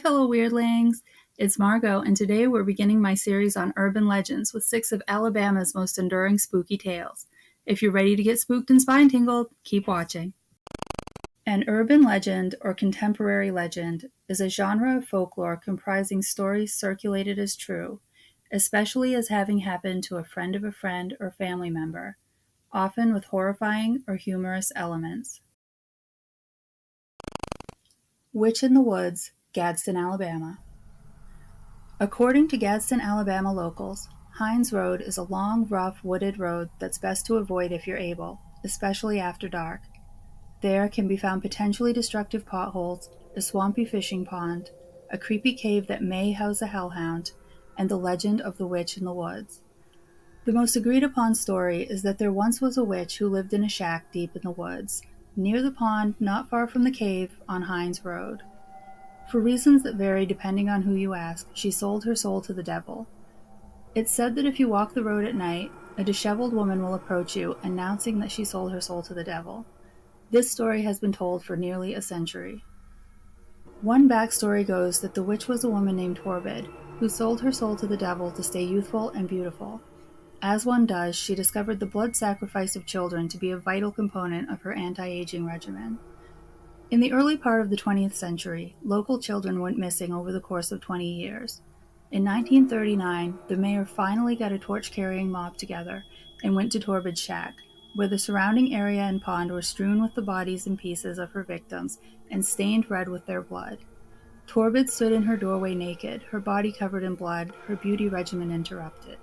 fellow weirdlings. It's Margot, and today we're beginning my series on urban legends with 6 of Alabama's most enduring spooky tales. If you're ready to get spooked and spine-tingled, keep watching. An urban legend, or contemporary legend, is a genre of folklore comprising stories circulated as true, especially as having happened to a friend or family member, often with horrifying or humorous elements. Witch in the Woods, Gadsden, Alabama. According to Gadsden, Alabama locals, Hines Road is a long, rough, wooded road that's best to avoid if you're able, especially after dark. There can be found potentially destructive potholes, a swampy fishing pond, a creepy cave that may house a hellhound, and the legend of the witch in the woods. The most agreed upon story is that there once was a witch who lived in a shack deep in the woods, near the pond not far from the cave on Hines Road. For reasons that vary depending on who you ask, she sold her soul to the devil. It's said that if you walk the road at night, a disheveled woman will approach you, announcing that she sold her soul to the devil. This story has been told for nearly a century. One backstory goes that the witch was a woman named Torbid, who sold her soul to the devil to stay youthful and beautiful. As one does, she discovered the blood sacrifice of children to be a vital component of her anti-aging regimen. In the early part of the 20th century, local children went missing over the course of 20 years. In 1939, the mayor finally got a torch-carrying mob together and went to Torbid's shack, where the surrounding area and pond were strewn with the bodies and pieces of her victims and stained red with their blood. Torbid stood in her doorway naked, her body covered in blood, her beauty regimen interrupted.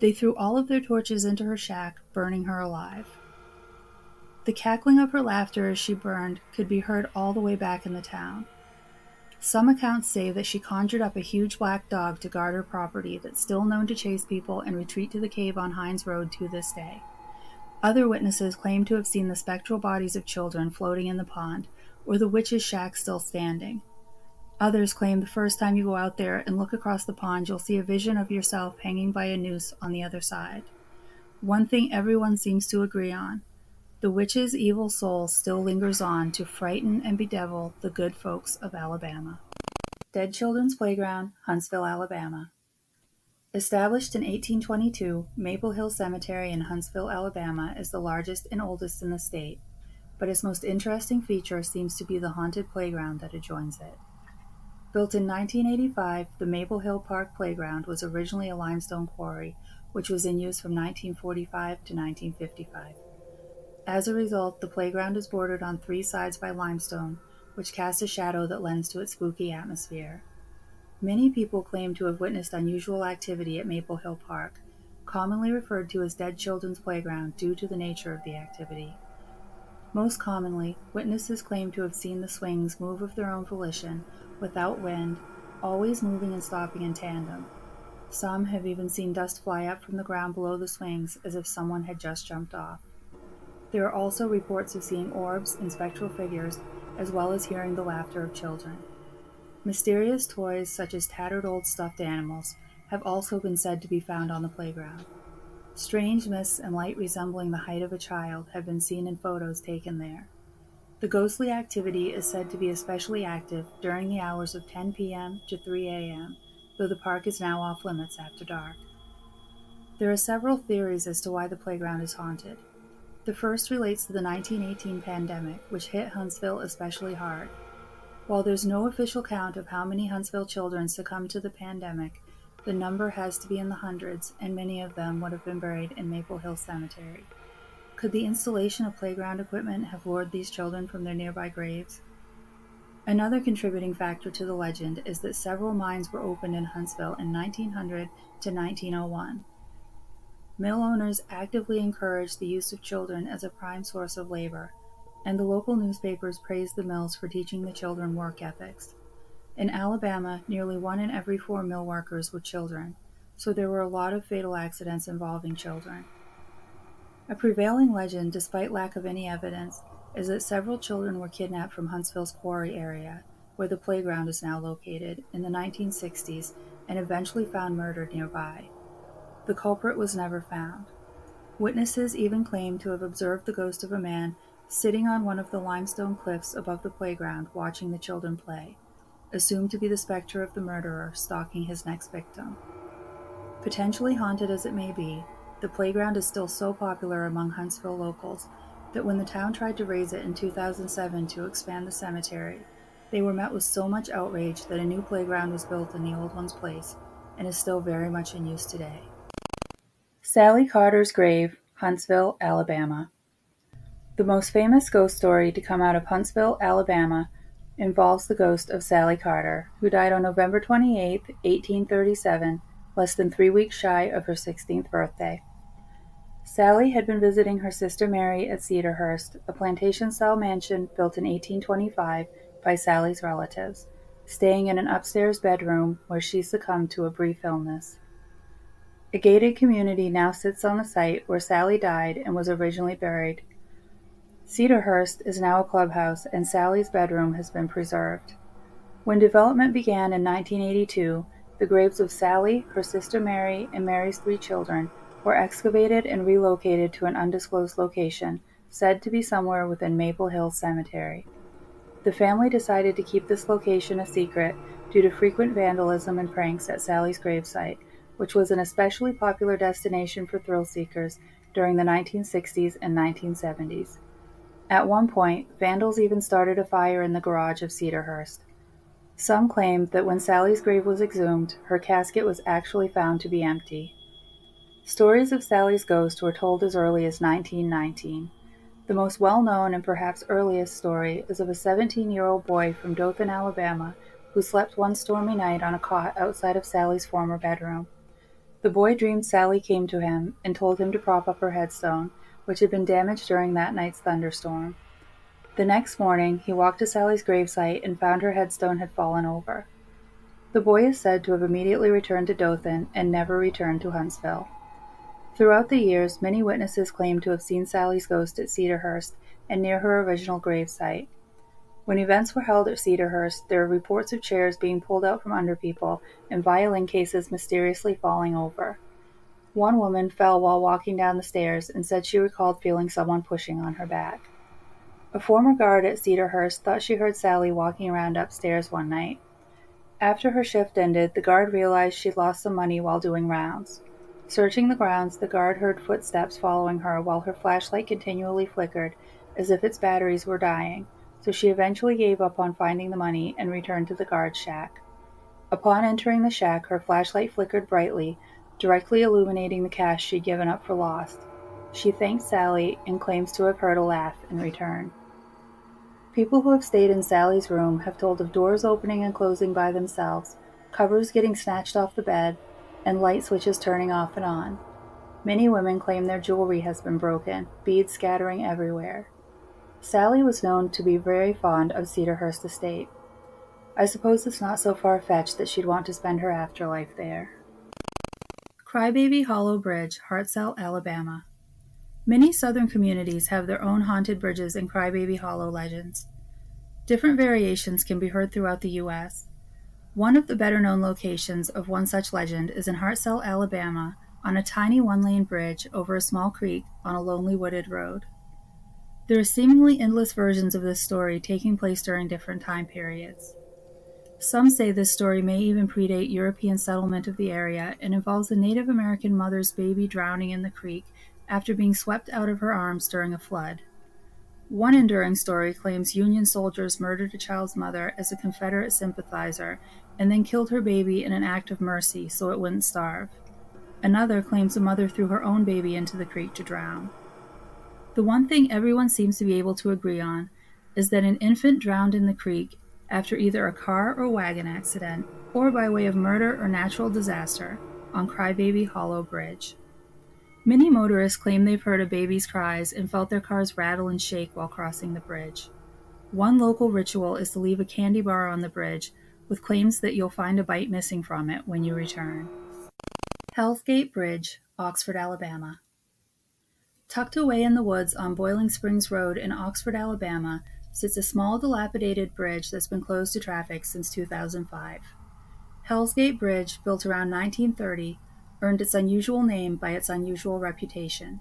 They threw all of their torches into her shack, burning her alive. The cackling of her laughter as she burned could be heard all the way back in the town. Some accounts say that she conjured up a huge black dog to guard her property that's still known to chase people and retreat to the cave on Hines Road to this day. Other witnesses claim to have seen the spectral bodies of children floating in the pond, or the witch's shack still standing. Others claim the first time you go out there and look across the pond, you'll see a vision of yourself hanging by a noose on the other side. One thing everyone seems to agree on: the witch's evil soul still lingers on to frighten and bedevil the good folks of Alabama. Dead Children's Playground, Huntsville, Alabama. Established in 1822, Maple Hill Cemetery in Huntsville, Alabama is the largest and oldest in the state, but its most interesting feature seems to be the haunted playground that adjoins it. Built in 1985, the Maple Hill Park Playground was originally a limestone quarry, which was in use from 1945 to 1955. As a result, the playground is bordered on 3 sides by limestone, which casts a shadow that lends to its spooky atmosphere. Many people claim to have witnessed unusual activity at Maple Hill Park, commonly referred to as Dead Children's Playground due to the nature of the activity. Most commonly, witnesses claim to have seen the swings move of their own volition, without wind, always moving and stopping in tandem. Some have even seen dust fly up from the ground below the swings as if someone had just jumped off. There are also reports of seeing orbs and spectral figures, as well as hearing the laughter of children. Mysterious toys, such as tattered old stuffed animals, have also been said to be found on the playground. Strange mists and light resembling the height of a child have been seen in photos taken there. The ghostly activity is said to be especially active during the hours of 10 p.m. to 3 a.m., though the park is now off limits after dark. There are several theories as to why the playground is haunted. The first relates to the 1918 pandemic, which hit Huntsville especially hard. While there's no official count of how many Huntsville children succumbed to the pandemic, the number has to be in the hundreds, and many of them would have been buried in Maple Hill Cemetery. Could the installation of playground equipment have lured these children from their nearby graves? Another contributing factor to the legend is that several mines were opened in Huntsville in 1900 to 1901. Mill owners actively encouraged the use of children as a prime source of labor, and the local newspapers praised the mills for teaching the children work ethics. In Alabama, nearly 1 in every 4 mill workers were children, so there were a lot of fatal accidents involving children. A prevailing legend, despite lack of any evidence, is that several children were kidnapped from Huntsville's quarry area, where the playground is now located, in the 1960s and eventually found murdered nearby. The culprit was never found. Witnesses even claim to have observed the ghost of a man sitting on one of the limestone cliffs above the playground watching the children play. assumed to be the specter of the murderer stalking his next victim. Potentially haunted as it may be, the playground is still so popular among Huntsville locals that when the town tried to raise it in 2007 to expand the cemetery, they were met with so much outrage that a new playground was built in the old one's place and is still very much in use today. Sally Carter's Grave, Huntsville, Alabama. The most famous ghost story to come out of Huntsville, Alabama, involves the ghost of Sally Carter, who died on November 28, 1837, less than 3 weeks shy of her 16th birthday. Sally had been visiting her sister Mary at Cedarhurst, a plantation-style mansion built in 1825 by Sally's relatives, staying in an upstairs bedroom where she succumbed to a brief illness. A gated community now sits on the site where Sally died and was originally buried. Cedarhurst is now a clubhouse, and Sally's bedroom has been preserved. When development began in 1982, the graves of Sally, her sister Mary, and Mary's 3 children were excavated and relocated to an undisclosed location, said to be somewhere within Maple Hill Cemetery. The family decided to keep this location a secret due to frequent vandalism and pranks at Sally's gravesite, which was an especially popular destination for thrill-seekers during the 1960s and 1970s. At one point, vandals even started a fire in the garage of Cedarhurst. Some claimed that when Sally's grave was exhumed, her casket was actually found to be empty. Stories of Sally's ghost were told as early as 1919. The most well-known and perhaps earliest story is of a 17-year-old boy from Dothan, Alabama, who slept one stormy night on a cot outside of Sally's former bedroom. The boy dreamed Sally came to him and told him to prop up her headstone, which had been damaged during that night's thunderstorm. The next morning, he walked to Sally's gravesite and found her headstone had fallen over. The boy is said to have immediately returned to Dothan and never returned to Huntsville. Throughout the years, many witnesses claimed to have seen Sally's ghost at Cedarhurst and near her original gravesite. When events were held at Cedarhurst, there were reports of chairs being pulled out from under people and violin cases mysteriously falling over. One woman fell while walking down the stairs and said she recalled feeling someone pushing on her back. A former guard at Cedarhurst thought she heard Sally walking around upstairs one night. After her shift ended, the guard realized she'd lost some money while doing rounds. Searching the grounds, the guard heard footsteps following her while her flashlight continually flickered as if its batteries were dying, so she eventually gave up on finding the money and returned to the guard's shack. Upon entering the shack, her flashlight flickered brightly, directly illuminating the cash she'd given up for lost. She thanked Sally and claims to have heard a laugh in return. People who have stayed in Sally's room have told of doors opening and closing by themselves, covers getting snatched off the bed, and light switches turning off and on. Many women claim their jewelry has been broken, beads scattering everywhere. Sally was known to be very fond of Cedarhurst Estate. I suppose it's not so far-fetched that she'd want to spend her afterlife there. Crybaby Hollow Bridge, Hartselle, Alabama. Many southern communities have their own haunted bridges and Crybaby Hollow legends. Different variations can be heard throughout the U.S. One of the better-known locations of one such legend is in Hartselle, Alabama, on a tiny one-lane bridge over a small creek on a lonely wooded road. There are seemingly endless versions of this story taking place during different time periods. Some say this story may even predate European settlement of the area and involves a Native American mother's baby drowning in the creek after being swept out of her arms during a flood. One enduring story claims Union soldiers murdered a child's mother as a Confederate sympathizer and then killed her baby in an act of mercy so it wouldn't starve. Another claims a mother threw her own baby into the creek to drown. The one thing everyone seems to be able to agree on is that an infant drowned in the creek after either a car or wagon accident or by way of murder or natural disaster on Crybaby Hollow Bridge. Many motorists claim they've heard a baby's cries and felt their cars rattle and shake while crossing the bridge. One local ritual is to leave a candy bar on the bridge, with claims that you'll find a bite missing from it when you return. Hell's Gate Bridge, Oxford, Alabama. Tucked away in the woods on Boiling Springs Road in Oxford, Alabama, sits a small dilapidated bridge that's been closed to traffic since 2005. Hell's Gate Bridge, built around 1930, earned its unusual name by its unusual reputation.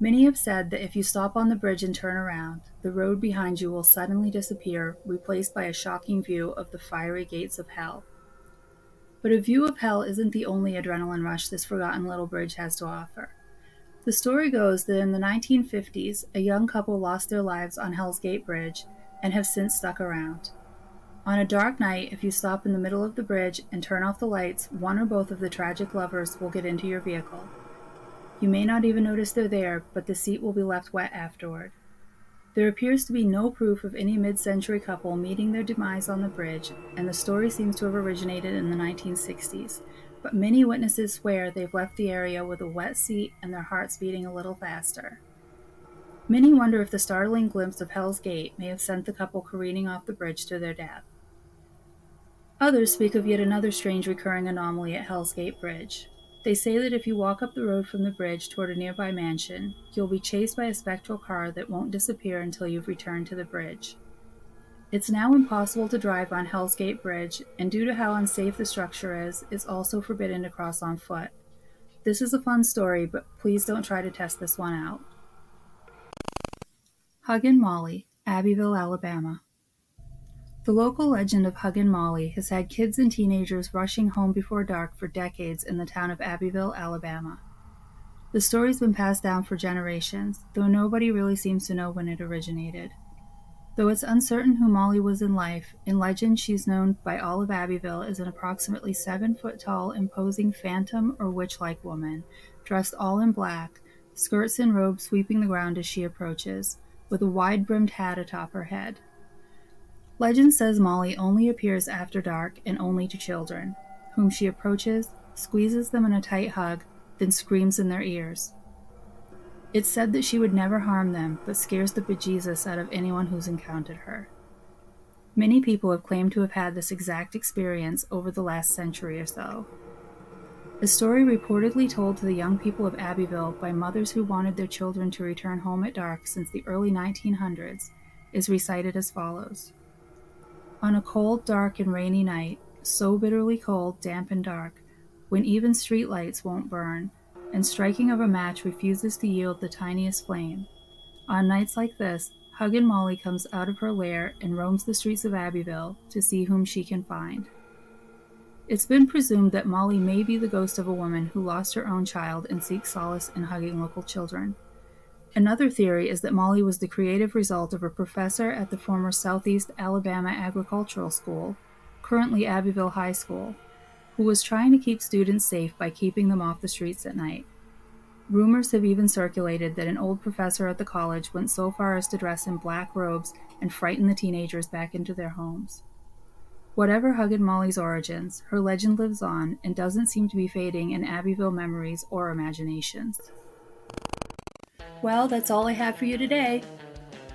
Many have said that if you stop on the bridge and turn around, the road behind you will suddenly disappear, replaced by a shocking view of the fiery gates of hell. But a view of hell isn't the only adrenaline rush this forgotten little bridge has to offer. The story goes that in the 1950s, a young couple lost their lives on Hell's Gate Bridge and have since stuck around. On a dark night, if you stop in the middle of the bridge and turn off the lights, one or both of the tragic lovers will get into your vehicle. You may not even notice they're there, but the seat will be left wet afterward. There appears to be no proof of any mid-century couple meeting their demise on the bridge, and the story seems to have originated in the 1960s, but many witnesses swear they've left the area with a wet seat and their hearts beating a little faster. Many wonder if the startling glimpse of Hell's Gate may have sent the couple careening off the bridge to their death. Others speak of yet another strange recurring anomaly at Hell's Gate Bridge. They say that if you walk up the road from the bridge toward a nearby mansion, you'll be chased by a spectral car that won't disappear until you've returned to the bridge. It's now impossible to drive on Hell's Gate Bridge, and due to how unsafe the structure is, it's also forbidden to cross on foot. This is a fun story, but please don't try to test this one out. Huggin' Molly, Abbeville, Alabama. The local legend of Huggin' Molly has had kids and teenagers rushing home before dark for decades in the town of Abbeville, Alabama. The story's been passed down for generations, though nobody really seems to know when it originated. Though it's uncertain who Molly was in life, in legend she's known by all of Abbeville as an approximately 7-foot-tall, imposing phantom or witch-like woman, dressed all in black, skirts and robes sweeping the ground as she approaches, with a wide-brimmed hat atop her head. Legend says Molly only appears after dark and only to children, whom she approaches, squeezes them in a tight hug, then screams in their ears. It's said that she would never harm them, but scares the bejesus out of anyone who's encountered her. Many people have claimed to have had this exact experience over the last century or so. A story reportedly told to the young people of Abbeville by mothers who wanted their children to return home at dark since the early 1900s is recited as follows. On a cold, dark, and rainy night, so bitterly cold, damp, and dark, when even street lights won't burn, and striking of a match refuses to yield the tiniest flame, on nights like this, Huggin' Molly comes out of her lair and roams the streets of Abbeville to see whom she can find. It's been presumed that Molly may be the ghost of a woman who lost her own child and seeks solace in hugging local children. Another theory is that Molly was the creative result of a professor at the former Southeast Alabama Agricultural School, currently Abbeville High School, who was trying to keep students safe by keeping them off the streets at night. Rumors have even circulated that an old professor at the college went so far as to dress in black robes and frighten the teenagers back into their homes. Whatever Huggin' Molly's origins, her legend lives on and doesn't seem to be fading in Abbeville memories or imaginations. Well, that's all I have for you today.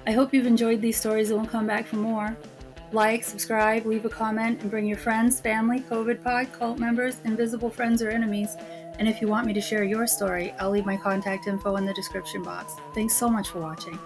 I hope you've enjoyed these stories and will come back for more. Like, subscribe, leave a comment, and bring your friends, family, COVID pod, cult members, invisible friends, or enemies. And if you want me to share your story, I'll leave my contact info in the description box. Thanks so much for watching.